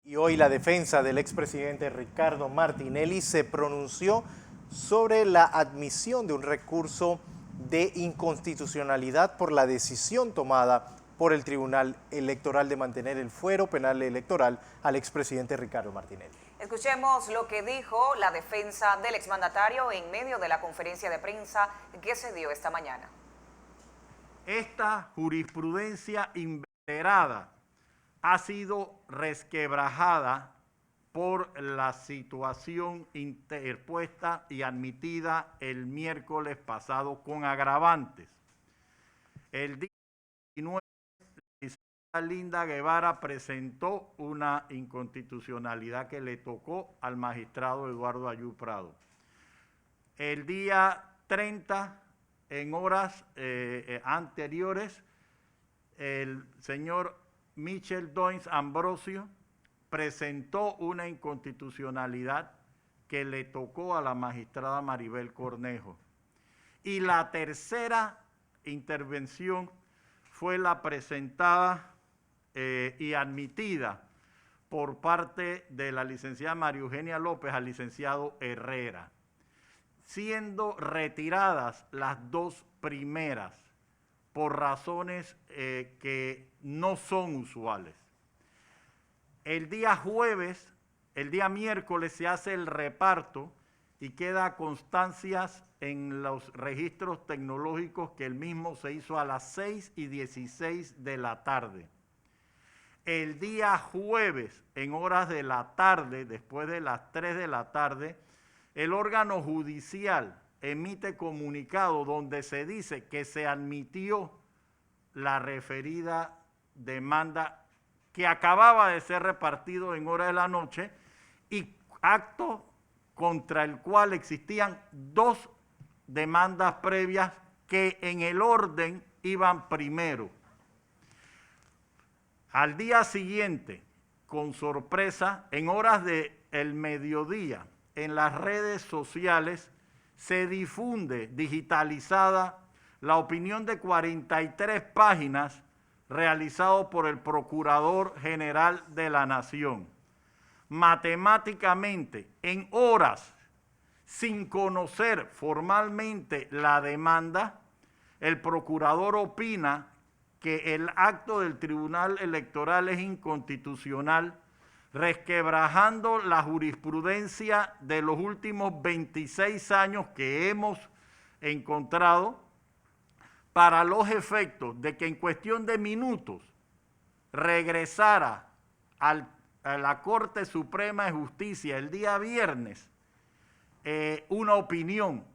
Y hoy la defensa del expresidente Ricardo Martinelli se pronunció sobre la admisión de un recurso de inconstitucionalidad por la decisión tomada por el Tribunal Electoral de mantener el fuero penal electoral al expresidente Ricardo Martinelli. Escuchemos lo que dijo la defensa del exmandatario en medio de la conferencia de prensa que se dio esta mañana. Esta jurisprudencia inveterada ha sido resquebrajada por la situación interpuesta y admitida el miércoles pasado con agravantes. El día 19, la Linda Guevara presentó una inconstitucionalidad que le tocó al magistrado Eduardo Ayú Prado. El día 30, en horas anteriores, el señor Michel Doins Ambrosio presentó una inconstitucionalidad que le tocó a la magistrada Maribel Cornejo. Y la tercera intervención fue la presentada y admitida por parte de la licenciada María Eugenia López al licenciado Herrera, siendo retiradas las dos primeras por razones que no son usuales. El día miércoles se hace el reparto y queda constancias en los registros tecnológicos que el mismo se hizo a las 6:16 de la tarde. El día jueves, en horas de la tarde, después de las 3 de la tarde, el órgano judicial emite comunicado donde se dice que se admitió la referida demanda que acababa de ser repartido en hora de la noche y acto contra el cual existían dos demandas previas que en el orden iban primero. Al día siguiente, con sorpresa, en horas del mediodía, en las redes sociales, se difunde digitalizada la opinión de 43 páginas realizado por el Procurador General de la Nación. Matemáticamente, en horas, sin conocer formalmente la demanda, el procurador opina que el acto del Tribunal Electoral es inconstitucional, resquebrajando la jurisprudencia de los últimos 26 años que hemos encontrado, para los efectos de que en cuestión de minutos regresara a la Corte Suprema de Justicia el día viernes una opinión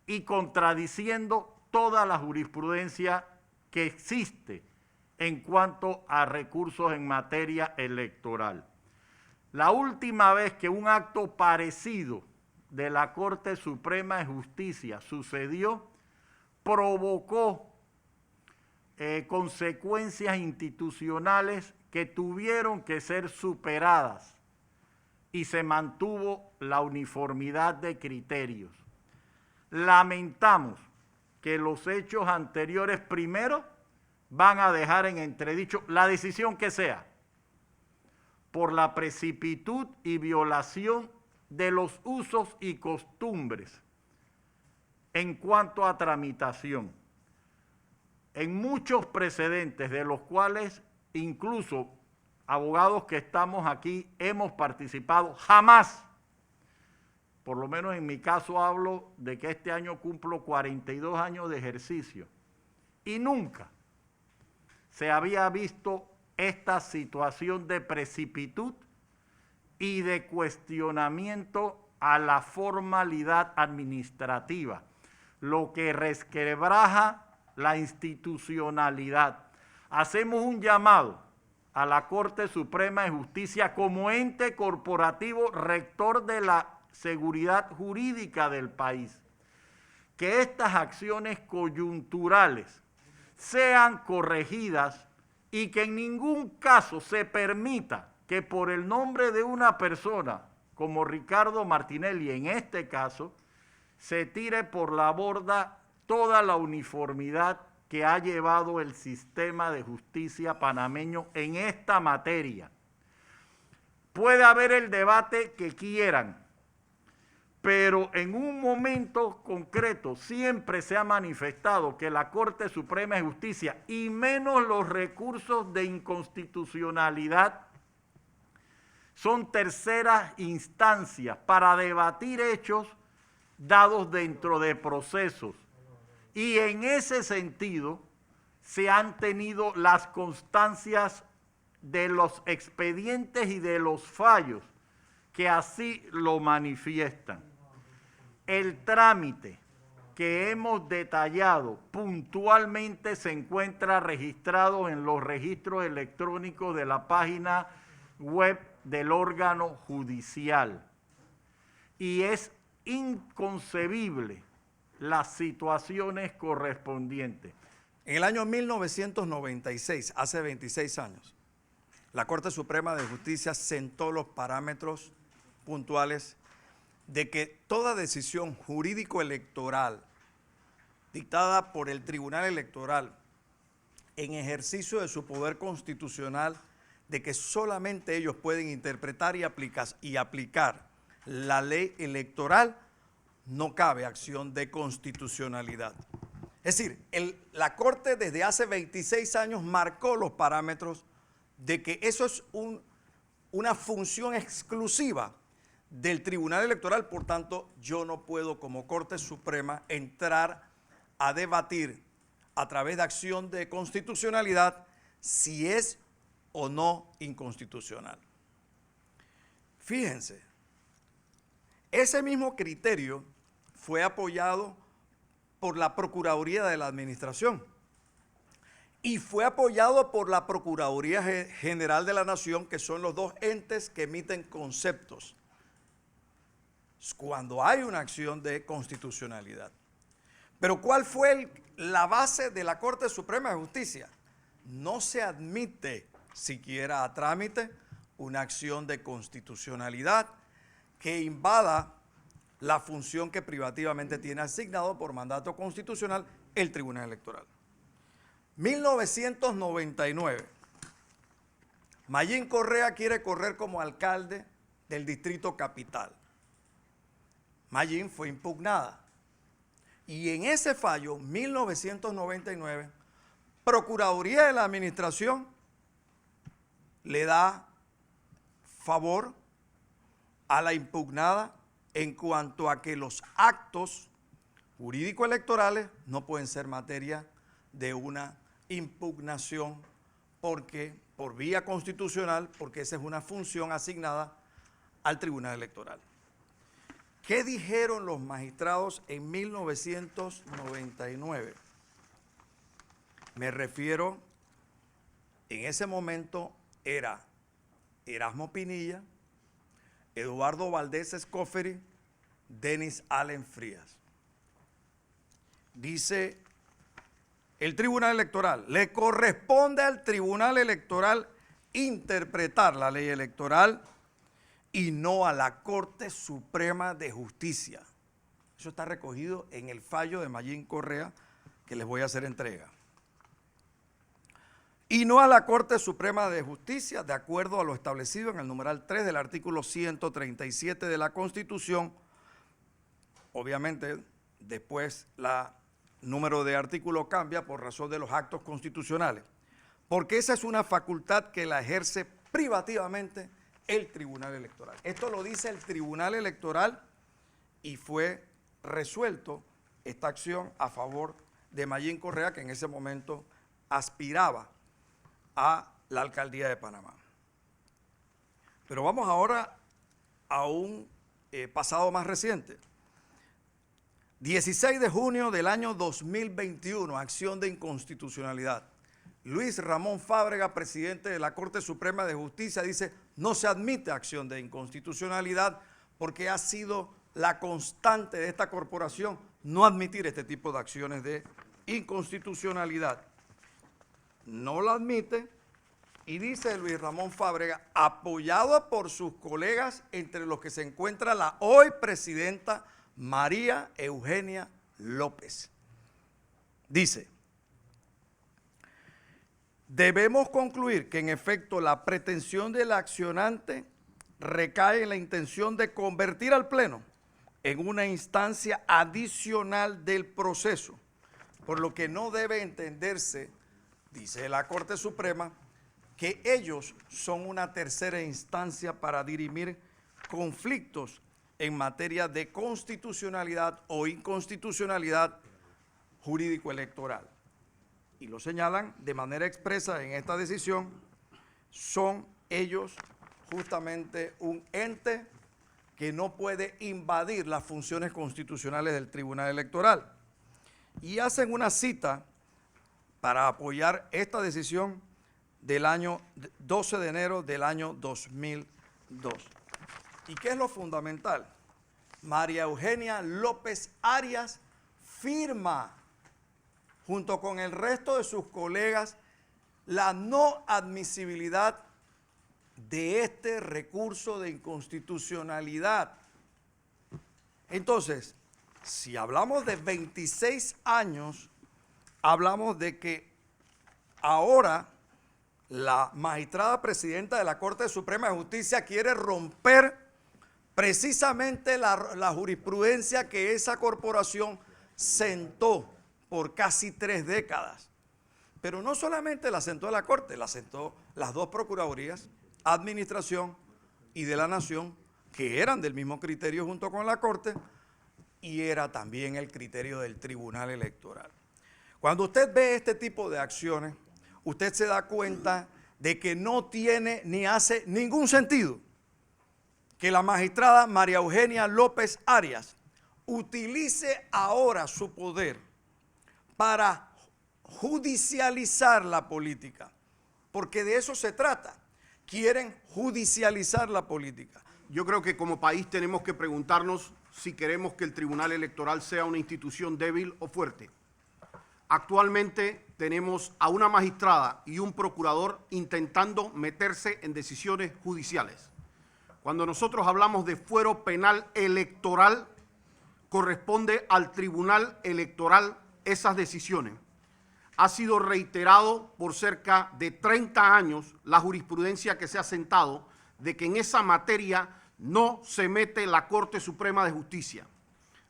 y contradiciendo toda la jurisprudencia que existe en cuanto a recursos en materia electoral. La última vez que un acto parecido de la Corte Suprema de Justicia sucedió, provocó consecuencias institucionales que tuvieron que ser superadas y se mantuvo la uniformidad de criterios. Lamentamos que los hechos anteriores primero van a dejar en entredicho la decisión que sea por la precipitud y violación de los usos y costumbres en cuanto a tramitación. En muchos precedentes de los cuales incluso abogados que estamos aquí hemos participado, jamás, por lo menos en mi caso hablo de que este año cumplo 42 años de ejercicio y nunca se había visto esta situación de precipitud y de cuestionamiento a la formalidad administrativa, lo que resquebraja la institucionalidad. Hacemos un llamado a la Corte Suprema de Justicia como ente corporativo rector de la seguridad jurídica del país, que estas acciones coyunturales sean corregidas y que en ningún caso se permita que por el nombre de una persona como Ricardo Martinelli, en este caso, se tire por la borda toda la uniformidad que ha llevado el sistema de justicia panameño en esta materia. puede haber el debate que quieran, pero en un momento concreto siempre se ha manifestado que la Corte Suprema de Justicia, y menos los recursos de inconstitucionalidad, son terceras instancias para debatir hechos dados dentro de procesos. Y en ese sentido se han tenido las constancias de los expedientes y de los fallos que así lo manifiestan. El trámite que hemos detallado puntualmente se encuentra registrado en los registros electrónicos de la página web del órgano judicial. Y es inconcebible las situaciones correspondientes. En el año 1996, hace 26 años, la Corte Suprema de Justicia sentó los parámetros puntuales de que toda decisión jurídico-electoral dictada por el Tribunal Electoral en ejercicio de su poder constitucional, de que solamente ellos pueden interpretar y aplicar la ley electoral, no cabe acción de constitucionalidad. Es decir, la Corte desde hace 26 años marcó los parámetros de que eso es una función exclusiva del Tribunal Electoral. Por tanto, yo no puedo como Corte Suprema entrar a debatir a través de acción de constitucionalidad si es o no inconstitucional. Fíjense, ese mismo criterio fue apoyado por la Procuraduría de la Administración y fue apoyado por la Procuraduría General de la Nación, que son los dos entes que emiten conceptos cuando hay una acción de constitucionalidad. Pero ¿cuál fue la base de la Corte Suprema de Justicia? No se admite siquiera a trámite una acción de constitucionalidad que invada la función que privativamente tiene asignado por mandato constitucional el Tribunal Electoral. 1999, Mayín Correa quiere correr como alcalde del Distrito Capital. Mayín fue impugnada. Y en ese fallo, 1999, Procuraduría de la Administración le da favor a la impugnada en cuanto a que los actos jurídico-electorales no pueden ser materia de una impugnación por vía constitucional, porque esa es una función asignada al Tribunal Electoral. ¿Qué dijeron los magistrados en 1999? Me refiero, en ese momento era Erasmo Pinilla, Eduardo Valdés Escoferi, Denis Allen Frías. Dice el Tribunal Electoral: le corresponde al Tribunal Electoral interpretar la ley electoral y no a la Corte Suprema de Justicia. Eso está recogido en el fallo de Mayín Correa, que les voy a hacer entrega. Y no a la Corte Suprema de Justicia, de acuerdo a lo establecido en el numeral 3 del artículo 137 de la Constitución. Obviamente, después el número de artículo cambia por razón de los actos constitucionales, porque esa es una facultad que la ejerce privativamente el Tribunal Electoral. Esto lo dice el Tribunal Electoral y fue resuelto esta acción a favor de Mayín Correa, que en ese momento aspiraba a la alcaldía de Panamá. Pero vamos ahora a un pasado más reciente. 16 de junio del año 2021, acción de inconstitucionalidad. Luis Ramón Fábrega, presidente de la Corte Suprema de Justicia, dice: no se admite acción de inconstitucionalidad porque ha sido la constante de esta corporación no admitir este tipo de acciones de inconstitucionalidad. No la admite y dice Luis Ramón Fábrega, apoyado por sus colegas, entre los que se encuentra la hoy presidenta María Eugenia López. Dice: debemos concluir que en efecto la pretensión del accionante recae en la intención de convertir al Pleno en una instancia adicional del proceso, por lo que no debe entenderse, dice la Corte Suprema, que ellos son una tercera instancia para dirimir conflictos en materia de constitucionalidad o inconstitucionalidad jurídico-electoral. Y lo señalan de manera expresa en esta decisión, son ellos justamente un ente que no puede invadir las funciones constitucionales del Tribunal Electoral. Y hacen una cita para apoyar esta decisión del año 12 de enero del año 2002. ¿Y qué es lo fundamental? María Eugenia López Arias firma, junto con el resto de sus colegas, la no admisibilidad de este recurso de inconstitucionalidad. Entonces, si hablamos de 26 años, hablamos de que ahora la magistrada presidenta de la Corte Suprema de Justicia quiere romper precisamente la jurisprudencia que esa corporación sentó por casi 3 décadas. Pero no solamente la sentó la Corte, la sentó las dos procuradurías, Administración y de la Nación, que eran del mismo criterio junto con la Corte, y era también el criterio del Tribunal Electoral. Cuando usted ve este tipo de acciones, usted se da cuenta de que no tiene ni hace ningún sentido que la magistrada María Eugenia López Arias utilice ahora su poder para judicializar la política, porque de eso se trata. Quieren judicializar la política. Yo creo que como país tenemos que preguntarnos si queremos que el Tribunal Electoral sea una institución débil o fuerte. Actualmente tenemos a una magistrada y un procurador intentando meterse en decisiones judiciales. Cuando nosotros hablamos de fuero penal electoral, corresponde al Tribunal Electoral esas decisiones. Ha sido reiterado por cerca de 30 años la jurisprudencia que se ha sentado de que en esa materia no se mete la Corte Suprema de Justicia.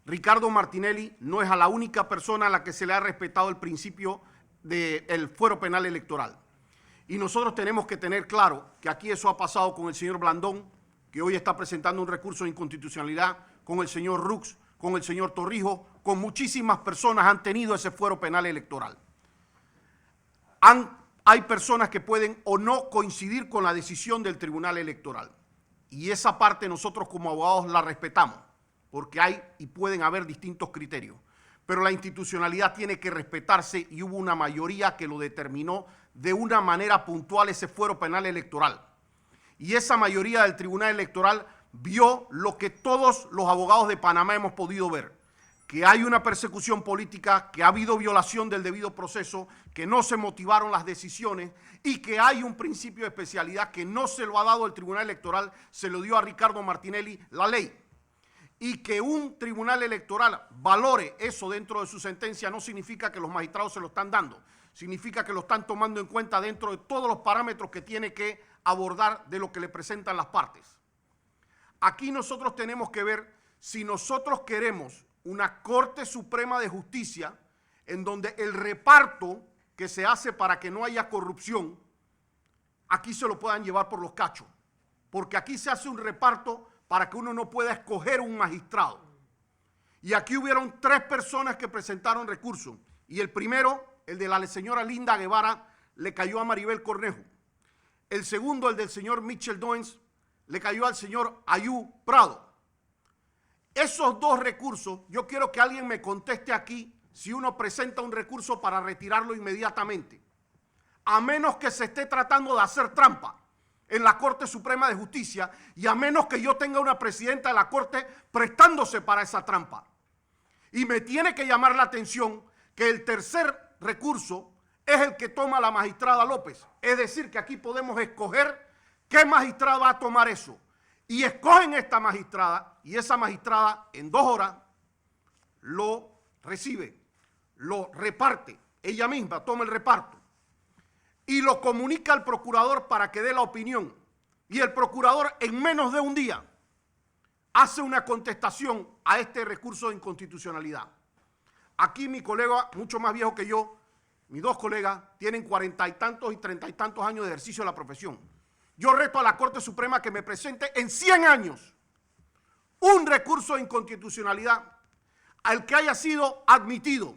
Ricardo Martinelli no es a la única persona a la que se le ha respetado el principio del fuero penal electoral. Y nosotros tenemos que tener claro que aquí eso ha pasado con el señor Blandón, que hoy está presentando un recurso de inconstitucionalidad, con el señor Rux, con el señor Torrijos, con muchísimas personas han tenido ese fuero penal electoral. Hay personas que pueden o no coincidir con la decisión del Tribunal Electoral. Y esa parte nosotros como abogados la respetamos, porque hay y pueden haber distintos criterios. Pero la institucionalidad tiene que respetarse y hubo una mayoría que lo determinó de una manera puntual ese fuero penal electoral. Y esa mayoría del Tribunal Electoral vio lo que todos los abogados de Panamá hemos podido ver, que hay una persecución política, que ha habido violación del debido proceso, que no se motivaron las decisiones y que hay un principio de especialidad que no se lo ha dado el Tribunal Electoral, se lo dio a Ricardo Martinelli la ley. Y que un tribunal electoral valore eso dentro de su sentencia no significa que los magistrados se lo están dando, significa que lo están tomando en cuenta dentro de todos los parámetros que tiene que abordar de lo que le presentan las partes. Aquí nosotros tenemos que ver si nosotros queremos una Corte Suprema de Justicia en donde el reparto que se hace para que no haya corrupción, aquí se lo puedan llevar por los cachos, porque aquí se hace un reparto para que uno no pueda escoger un magistrado. Y aquí hubieron 3 personas que presentaron recursos. Y el primero, el de la señora Linda Guevara, le cayó a Maribel Cornejo. El segundo, el del señor Michel Doens, le cayó al señor Ayú Prado. Esos 2 recursos, yo quiero que alguien me conteste aquí si uno presenta un recurso para retirarlo inmediatamente. A menos que se esté tratando de hacer trampa en la Corte Suprema de Justicia y a menos que yo tenga una presidenta de la Corte prestándose para esa trampa. Y me tiene que llamar la atención que el tercer recurso es el que toma la magistrada López. Es decir, que aquí podemos escoger qué magistrada va a tomar eso. Y escogen esta magistrada y esa magistrada en 2 horas lo recibe, lo reparte. Ella misma toma el reparto y lo comunica al procurador para que dé la opinión. Y el procurador en menos de un día hace una contestación a este recurso de inconstitucionalidad. Aquí mi colega, mucho más viejo que yo, mis dos colegas, tienen 40 y tantos y 30 y tantos años de ejercicio de la profesión. Yo reto a la Corte Suprema que me presente en 100 años un recurso de inconstitucionalidad al que haya sido admitido,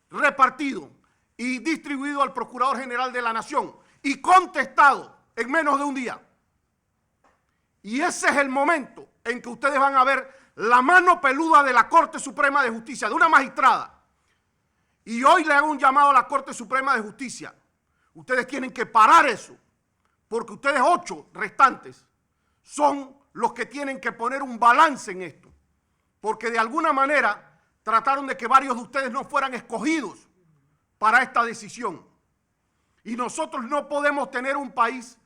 repartido y distribuido al Procurador General de la Nación y contestado en menos de un día. Y ese es el momento en que ustedes van a ver la mano peluda de la Corte Suprema de Justicia, de una magistrada. Y hoy le hago un llamado a la Corte Suprema de Justicia. Ustedes tienen que parar eso, porque ustedes 8 restantes son los que tienen que poner un balance en esto. Porque de alguna manera trataron de que varios de ustedes no fueran escogidos para esta decisión. Y nosotros no podemos tener un país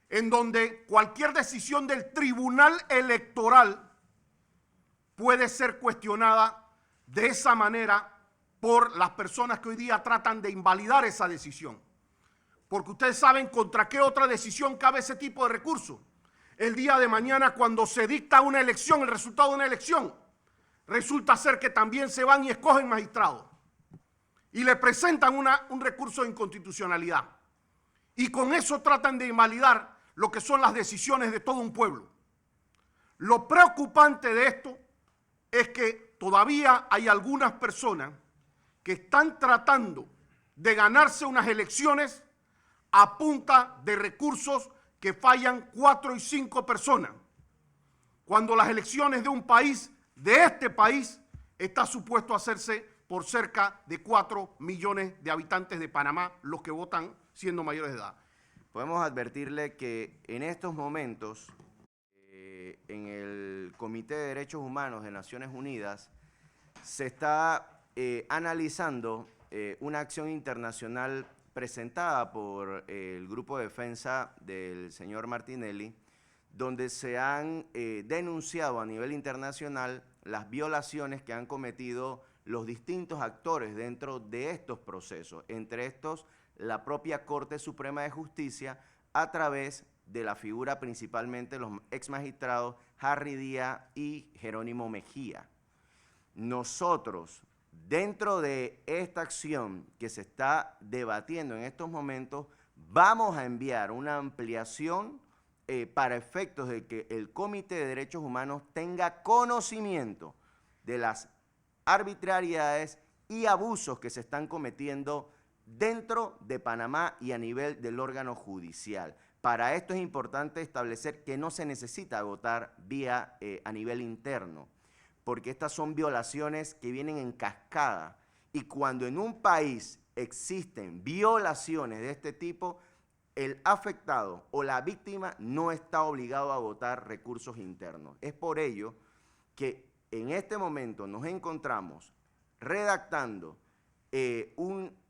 en donde cualquier decisión del Tribunal Electoral puede ser cuestionada de esa manera por las personas que hoy día tratan de invalidar esa decisión. Porque ustedes saben contra qué otra decisión cabe ese tipo de recurso. El día de mañana, cuando se dicta una elección, el resultado de una elección, resulta ser que también se van y escogen magistrados y le presentan un recurso de inconstitucionalidad. Y con eso tratan de invalidar lo que son las decisiones de todo un pueblo. Lo preocupante de esto es que todavía hay algunas personas que están tratando de ganarse unas elecciones a punta de recursos que fallan 4 y 5 personas, cuando las elecciones de un país, de este país, está supuesto a hacerse por cerca de 4 millones de habitantes de Panamá, los que votan siendo mayores de edad. Podemos advertirle que en estos momentos, en el Comité de Derechos Humanos de Naciones Unidas, se está analizando una acción internacional presentada por el Grupo de Defensa del señor Martinelli, donde se han denunciado a nivel internacional las violaciones que han cometido los distintos actores dentro de estos procesos, entre estos la propia Corte Suprema de Justicia, a través de la figura principalmente de los ex magistrados Harry Díaz y Jerónimo Mejía. Nosotros, dentro de esta acción que se está debatiendo en estos momentos, vamos a enviar una ampliación para efectos de que el Comité de Derechos Humanos tenga conocimiento de las arbitrariedades y abusos que se están cometiendo dentro de Panamá y a nivel del órgano judicial. Para esto es importante establecer que no se necesita votar vía a nivel interno, porque estas son violaciones que vienen en cascada, y cuando en un país existen violaciones de este tipo, el afectado o la víctima no está obligado a votar recursos internos. Es por ello que en este momento nos encontramos redactando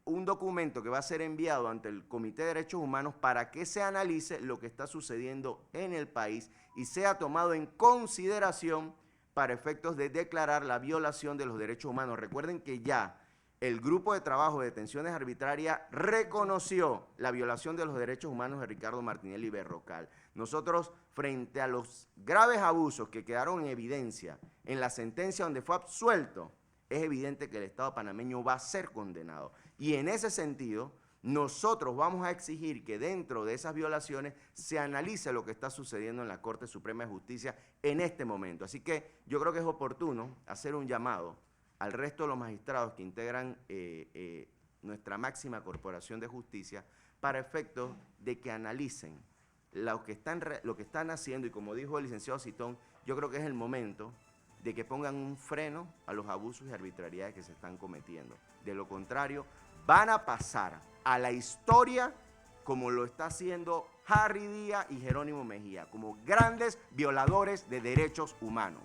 un documento que va a ser enviado ante el Comité de Derechos Humanos para que se analice lo que está sucediendo en el país y sea tomado en consideración para efectos de declarar la violación de los derechos humanos. Recuerden que ya el Grupo de Trabajo de Detenciones Arbitrarias reconoció la violación de los derechos humanos de Ricardo Martinelli Berrocal. Nosotros, frente a los graves abusos que quedaron en evidencia en la sentencia donde fue absuelto, es evidente que el Estado panameño va a ser condenado. Y en ese sentido, nosotros vamos a exigir que dentro de esas violaciones se analice lo que está sucediendo en la Corte Suprema de Justicia en este momento. Así que yo creo que es oportuno hacer un llamado al resto de los magistrados que integran nuestra máxima corporación de justicia para efectos de que analicen lo que están haciendo, y como dijo el licenciado Citón, yo creo que es el momento de que pongan un freno a los abusos y arbitrariedades que se están cometiendo. De lo contrario, van a pasar a la historia como lo está haciendo Harry Díaz y Jerónimo Mejía, como grandes violadores de derechos humanos.